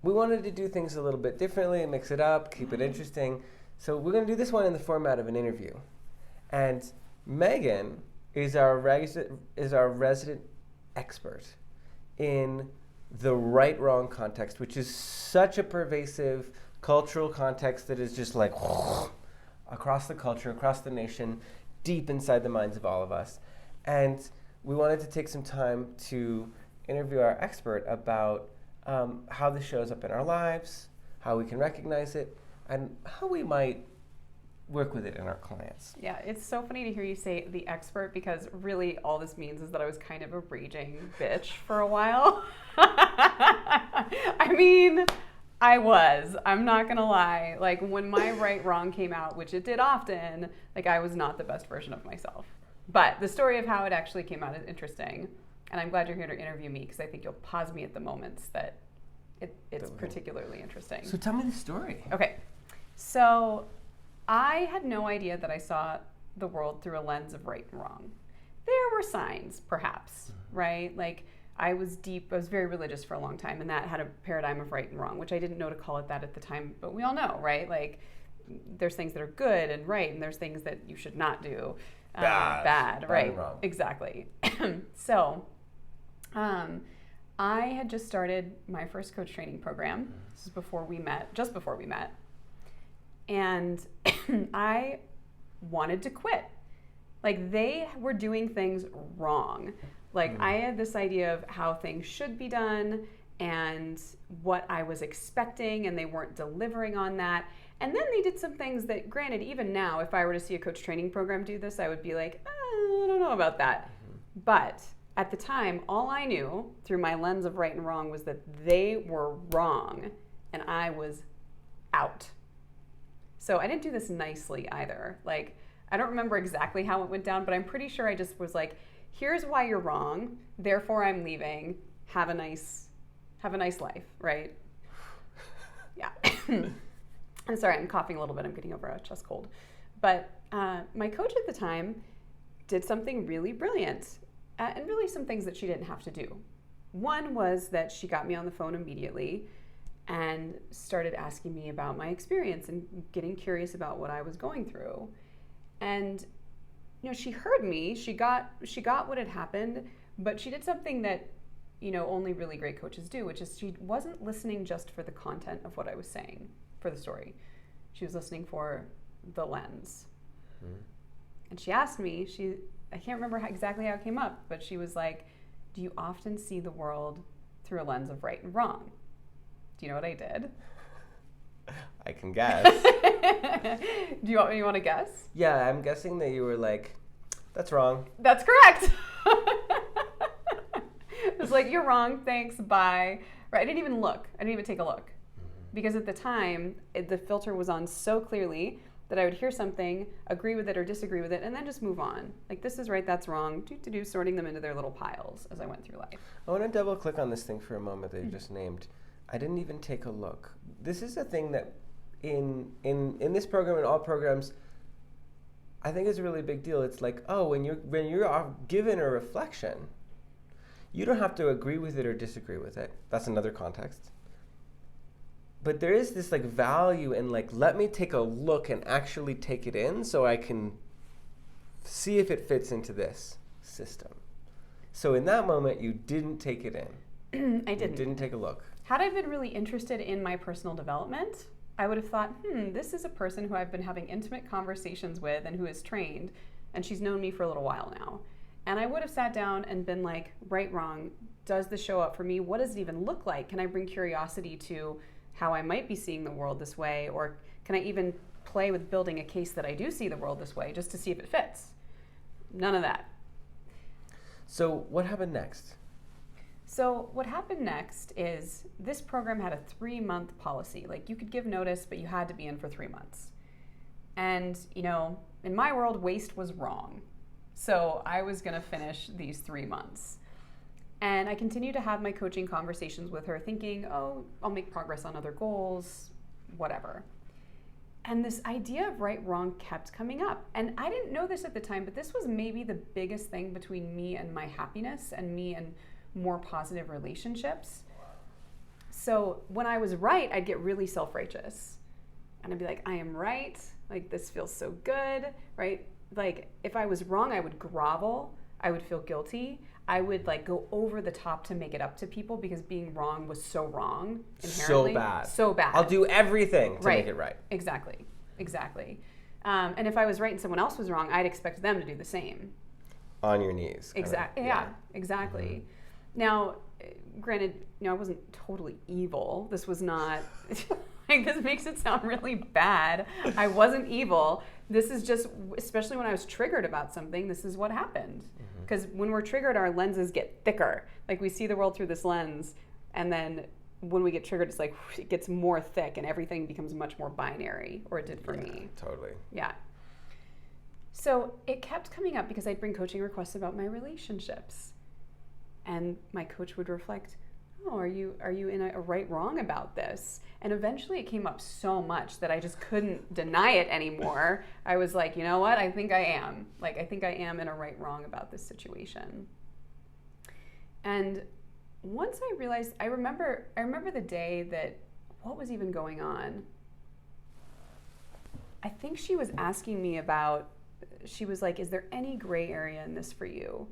we wanted to do things a little bit differently, mix it up, keep it interesting. So we're going to do this one in the format of an interview. And Megan is our resident expert in the right-wrong context, which is such a pervasive cultural context that is just like across the culture, across the nation, deep inside the minds of all of us. And we wanted to take some time to interview our expert about how this shows up in our lives, how we can recognize it, and how we might work with it in our clients. Yeah, it's so funny to hear you say the expert, because really all this means is that I was kind of a raging bitch for a while. I mean, I was. I'm not gonna lie. Like, when my right wrong came out, which it did often, like, I was not the best version of myself. But the story of how it actually came out is interesting. And I'm glad you're here to interview me, because I think you'll pause me at the moments that it's particularly interesting. So tell me the story. Okay. So I had no idea that I saw the world through a lens of right and wrong. There were signs, perhaps, right? Like, I was very religious for a long time, and that had a paradigm of right and wrong, which I didn't know to call it that at the time, but we all know, right? Like, there's things that are good and right, and there's things that you should not do. Bad, right? And wrong. Exactly. So, I had just started my first coach training program. This is just before we met. And I wanted to quit. Like, they were doing things wrong. Like, I had this idea of how things should be done and what I was expecting, and they weren't delivering on that. And then they did some things that, granted, even now, if I were to see a coach training program do this, I would be like, I don't know about that. But at the time, all I knew through my lens of right and wrong was that they were wrong, and I was out. So I didn't do this nicely either. Like, I don't remember exactly how it went down, but I'm pretty sure I just was like, here's why you're wrong, therefore I'm leaving. Have a nice life, right? Yeah. I'm sorry, I'm coughing a little bit. I'm getting over a chest cold. But my coach at the time did something really brilliant, and really some things that she didn't have to do. One was that she got me on the phone immediately and started asking me about my experience and getting curious about what I was going through. And, you know, she heard me, she got what had happened, but she did something that, you know, only really great coaches do, which is she wasn't listening just for the content of what I was saying for the story. She was listening for the lens. Mm-hmm. And she asked me, I can't remember exactly how it came up, but she was like, do you often see the world through a lens of right and wrong? Do you know what I did? I can guess. You want to guess? Yeah, I'm guessing that you were like, that's wrong. That's correct. It was like, you're wrong, thanks, bye. Right, I didn't even look. I didn't even take a look. Because at the time, the filter was on so clearly that I would hear something, agree with it or disagree with it, and then just move on. Like, this is right, that's wrong, sorting them into their little piles as I went through life. I want to double click on this thing for a moment that you just named. I didn't even take a look. This is a thing that in this program and all programs, I think is a really big deal. It's like, oh, when you're given a reflection, you don't have to agree with it or disagree with it. That's another context. But there is this like value in like, let me take a look and actually take it in so I can see if it fits into this system. So in that moment, you didn't take it in. I didn't. You didn't take a look. Had I been really interested in my personal development, I would have thought, this is a person who I've been having intimate conversations with and who is trained, and she's known me for a little while now. And I would have sat down and been like, right, wrong, does this show up for me? What does it even look like? Can I bring curiosity to how I might be seeing the world this way? Or can I even play with building a case that I do see the world this way just to see if it fits? None of that. So what happened next? So what happened next is this program had a 3-month policy. Like, you could give notice, but you had to be in for 3 months. And, you know, in my world, waste was wrong. So I was going to finish these 3 months. And I continued to have my coaching conversations with her thinking, oh, I'll make progress on other goals, whatever. And this idea of right, wrong kept coming up. And I didn't know this at the time, but this was maybe the biggest thing between me and my happiness and me and more positive relationships. So when I was right, I'd get really self-righteous. And I'd be like, I am right. Like, this feels so good, right? Like, if I was wrong, I would grovel. I would feel guilty. I would, like, go over the top to make it up to people because being wrong was so wrong inherently. So bad. So bad. I'll do everything to make it right. Exactly. And if I was right and someone else was wrong, I'd expect them to do the same. On your knees. Exactly. Yeah, exactly. Mm-hmm. Now, granted, I wasn't totally evil. This was not... Like, this makes it sound really bad. I wasn't evil. This is just, especially when I was triggered about something, this is what happened. Because when we're triggered, our lenses get thicker. Like, we see the world through this lens, and then when we get triggered, it's like it gets more thick, and everything becomes much more binary, or it did for me. Totally. Yeah. So it kept coming up because I'd bring coaching requests about my relationships. And my coach would reflect, oh, are you in a right wrong about this? And eventually it came up so much that I just couldn't deny it anymore. I was like, you know what? I think I am. Like, I think I am in a right wrong about this situation. And once I realized, I remember the day that, what was even going on? I think she was asking me about, she was like, is there any gray area in this for you?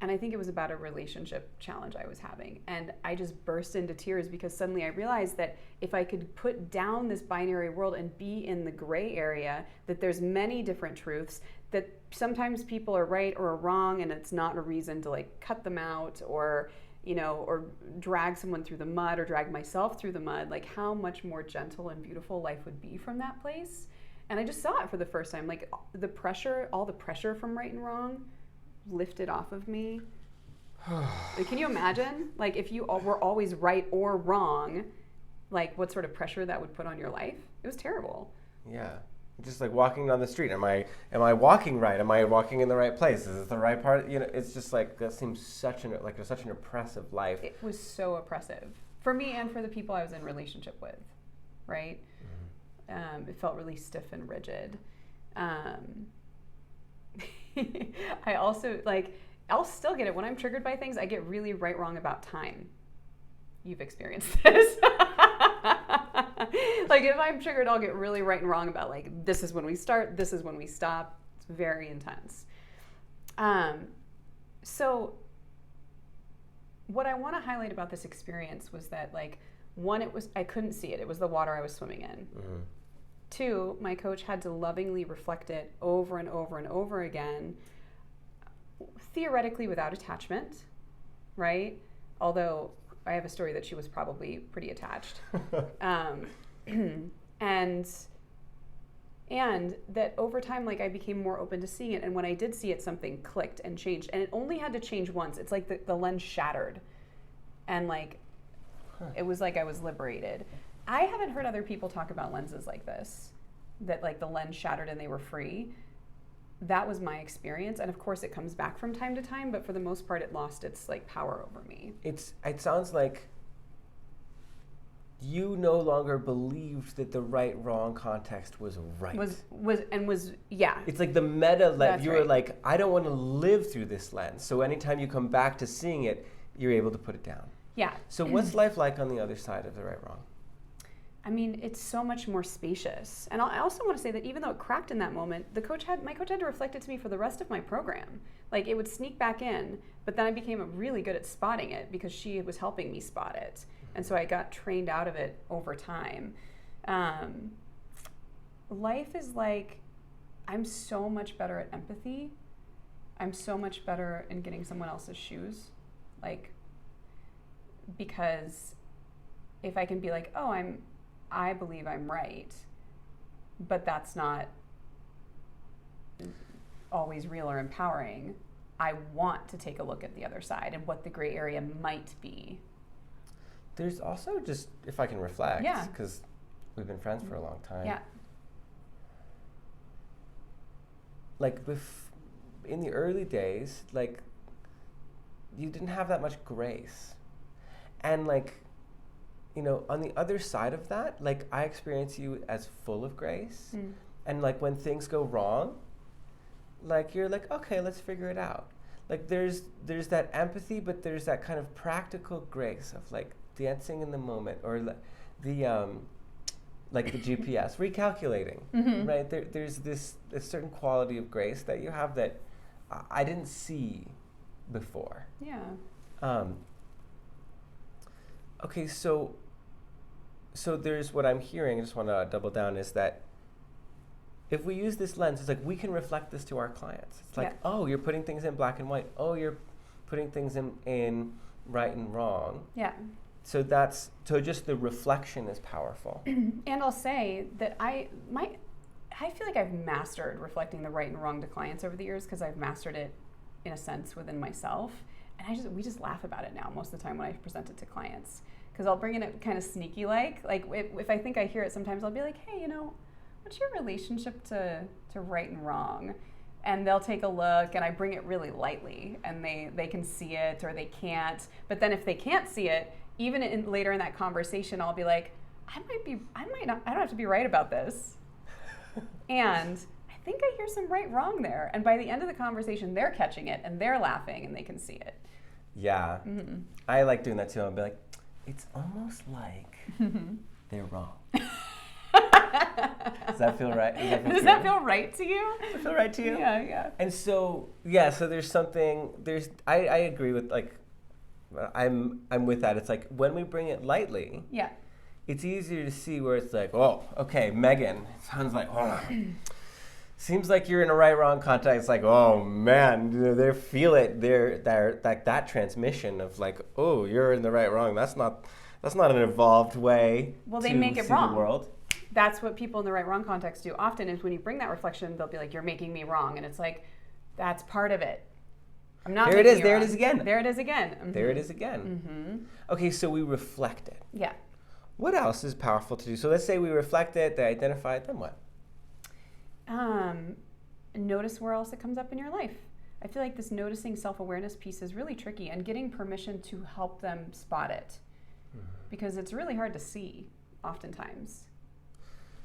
And I think it was about a relationship challenge I was having. And I just burst into tears because suddenly I realized that if I could put down this binary world and be in the gray area, that there's many different truths, that sometimes people are right or wrong, and it's not a reason to, like, cut them out or, or drag someone through the mud or drag myself through the mud. Like, how much more gentle and beautiful life would be from that place. And I just saw it for the first time. Like, all the pressure from right and wrong lifted off of me. Like, can you imagine? Like, if you were always right or wrong, like, what sort of pressure that would put on your life? It was terrible. Yeah. Just like walking down the street. Am I walking right? Am I walking in the right place? Is it the right part? It's just like, that seems such an oppressive life. It was so oppressive for me and for the people I was in relationship with, right? Mm-hmm. It felt really stiff and rigid. I also, like, I'll still get it. When I'm triggered by things, I get really right wrong about time. You've experienced this. Like, if I'm triggered, I'll get really right and wrong about, like, this is when we start, this is when we stop. It's very intense. So what I want to highlight about this experience was that, like, one, I couldn't see it. It was the water I was swimming in. Mm-hmm. Two, my coach had to lovingly reflect it over and over and over again, theoretically without attachment, right? Although I have a story that she was probably pretty attached. And that over time, like, I became more open to seeing it. And when I did see it, something clicked and changed. And it only had to change once. It's like the lens shattered. And, like, it was like I was liberated. I haven't heard other people talk about lenses like this, that, like, the lens shattered and they were free. That was my experience. And of course it comes back from time to time, but for the most part it lost its, like, power over me. It sounds like you no longer believed that the right-wrong context was right. Yeah. It's like the meta lens. You were right. Like, I don't want to live through this lens. So anytime you come back to seeing it, you're able to put it down. Yeah. So what's life like on the other side of the right-wrong? I mean, it's so much more spacious. And I also want to say that even though it cracked in that moment, my coach had to reflect it to me for the rest of my program. Like, it would sneak back in, but then I became really good at spotting it because she was helping me spot it. And so I got trained out of it over time. Life is like, I'm so much better at empathy. I'm so much better in getting someone else's shoes. Like, because if I can be like, oh, I believe I'm right, but that's not always real or empowering. I want to take a look at the other side and what the gray area might be. There's also just, if I can reflect, yeah, because we've been friends for a long time. Yeah. Like, in the early days, like, you didn't have that much grace. And, like, on the other side of that, like, I experience you as full of grace. Mm. And, like, when things go wrong, like, you're like, okay, let's figure it out. Like, there's that empathy, but there's that kind of practical grace of, like, dancing in the moment, or like the GPS, recalculating, right? There's a certain quality of grace that you have that I didn't see before. Yeah. Okay, so there's what I'm hearing, I just want to double down, is that if we use this lens, it's like we can reflect this to our clients. It's like, oh, you're putting things in black and white. Oh, you're putting things in right and wrong. Yeah. So just the reflection is powerful. And I'll say that I feel like I've mastered reflecting the right and wrong to clients over the years, because I've mastered it in a sense within myself. And we just laugh about it now most of the time when I present it to clients, because I'll bring in it kind of sneaky like if I think I hear it sometimes, I'll be like, hey, what's your relationship to right and wrong? And they'll take a look, and I bring it really lightly, and they can see it or they can't. But then if they can't see it, even later in that conversation, I'll be like, I don't have to be right about this. And I think I hear some right wrong there. And by the end of the conversation, they're catching it and they're laughing and they can see it. Yeah. Mm-hmm. I like doing that too. I'll be like, it's almost like they're wrong. Does that feel right? Does that feel right to you? Does it feel right to you? Yeah, yeah. And so I agree with, like, I'm with that. It's like when we bring it lightly, yeah, it's easier to see where it's like, oh, okay, Megan, it sounds like, oh, seems like you're in a right-wrong context. It's like, oh man, they feel it. They're like that transmission of like, oh, you're in the right-wrong. That's not an evolved way. Well, they to make it see wrong. The world. That's what people in the right-wrong context do often, is when you bring that reflection, they'll be like, you're making me wrong. And it's like, that's part of it. I'm not there it is. There There it is again. There it is again. Mm-hmm. There it is again. Mm-hmm. Okay, so we reflect it. Yeah. What else is powerful to do? So let's say we reflect it, they identify it, then what? Notice where else it comes up in your life. I feel like this noticing self-awareness piece is really tricky, and getting permission to help them spot it, because it's really hard to see oftentimes.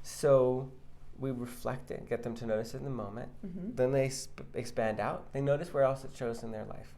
So we reflect it, get them to notice it in the moment. Mm-hmm. Then they expand out. They notice where else it shows in their life.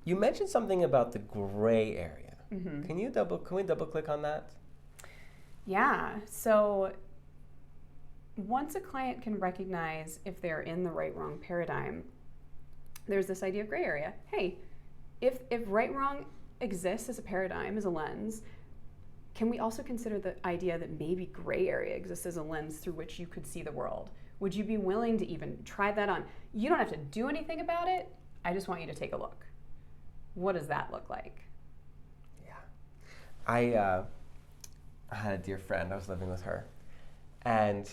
You mentioned something about the gray area. Mm-hmm. Can we double click on that? Yeah. So once a client can recognize if they're in the right-wrong paradigm, there's this idea of gray area. Hey, if right-wrong exists as a paradigm, as a lens, can we also consider the idea that maybe gray area exists as a lens through which you could see the world? Would you be willing to even try that on? You don't have to do anything about it. I just want you to take a look. What does that look like? Yeah. I had a dear friend. I was living with her. And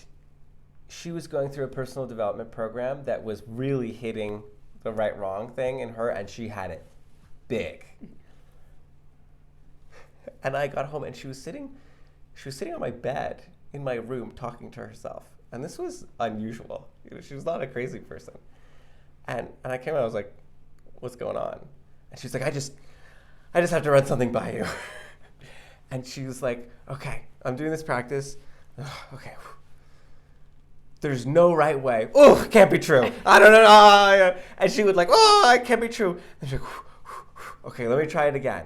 she was going through a personal development program that was really hitting the right-wrong thing in her, and she had it big. And I got home, and she was sitting on my bed in my room talking to herself. And this was unusual. She was not a crazy person. And I came out, I was like, what's going on? And she's like, I just have to run something by you. And she was like, okay, I'm doing this practice. Okay. There's no right way. Oh, it can't be true. I don't know. And she would like, oh, it can't be true. And she's like, okay, let me try it again.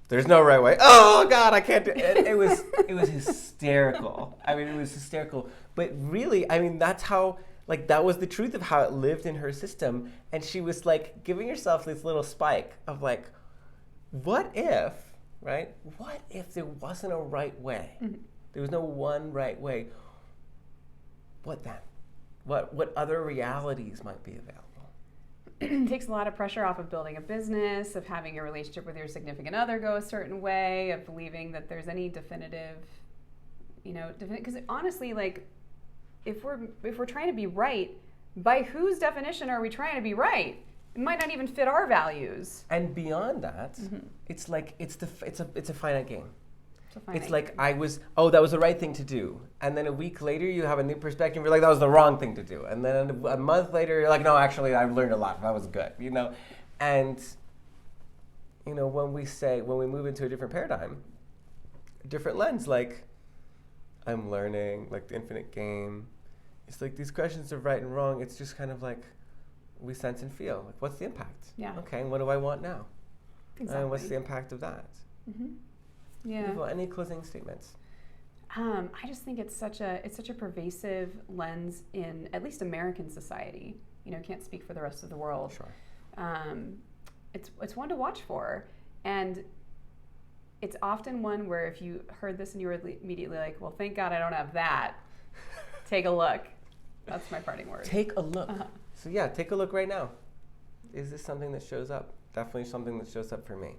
There's no right way. Oh God, I can't do it. It was hysterical. I mean, it was hysterical. But really, I mean, that's how, like, that was the truth of how it lived in her system. And she was like giving herself this little spike of like, what if, right? What if there wasn't a right way? Mm-hmm. There was no one right way. What then? What other realities might be available? It takes a lot of pressure off of building a business, of having a relationship with your significant other go a certain way, of believing that there's any definitive, because honestly, like, if we're trying to be right, by whose definition are we trying to be right? It might not even fit our values. And beyond that, it's like it's a finite game. It's like that was the right thing to do. And then a week later, you have a new perspective. You're like, that was the wrong thing to do. And then a month later, you're like, no, actually, I've learned a lot. That was good, And, when we move into a different paradigm, a different lens, like, I'm learning, like the infinite game. It's like these questions of right and wrong. It's just kind of like we sense and feel. Like, what's the impact? Yeah. Okay, and what do I want now? Exactly. And what's the impact of that? Yeah. Beautiful. Any closing statements? I just think it's such a pervasive lens in at least American society. Can't speak for the rest of the world. Sure. It's one to watch for, and it's often one where if you heard this and you were immediately like, well, thank God I don't have that. Take a look. That's my parting word. Take a look. So yeah, take a look right now. Is this something that shows up? Definitely something that shows up for me.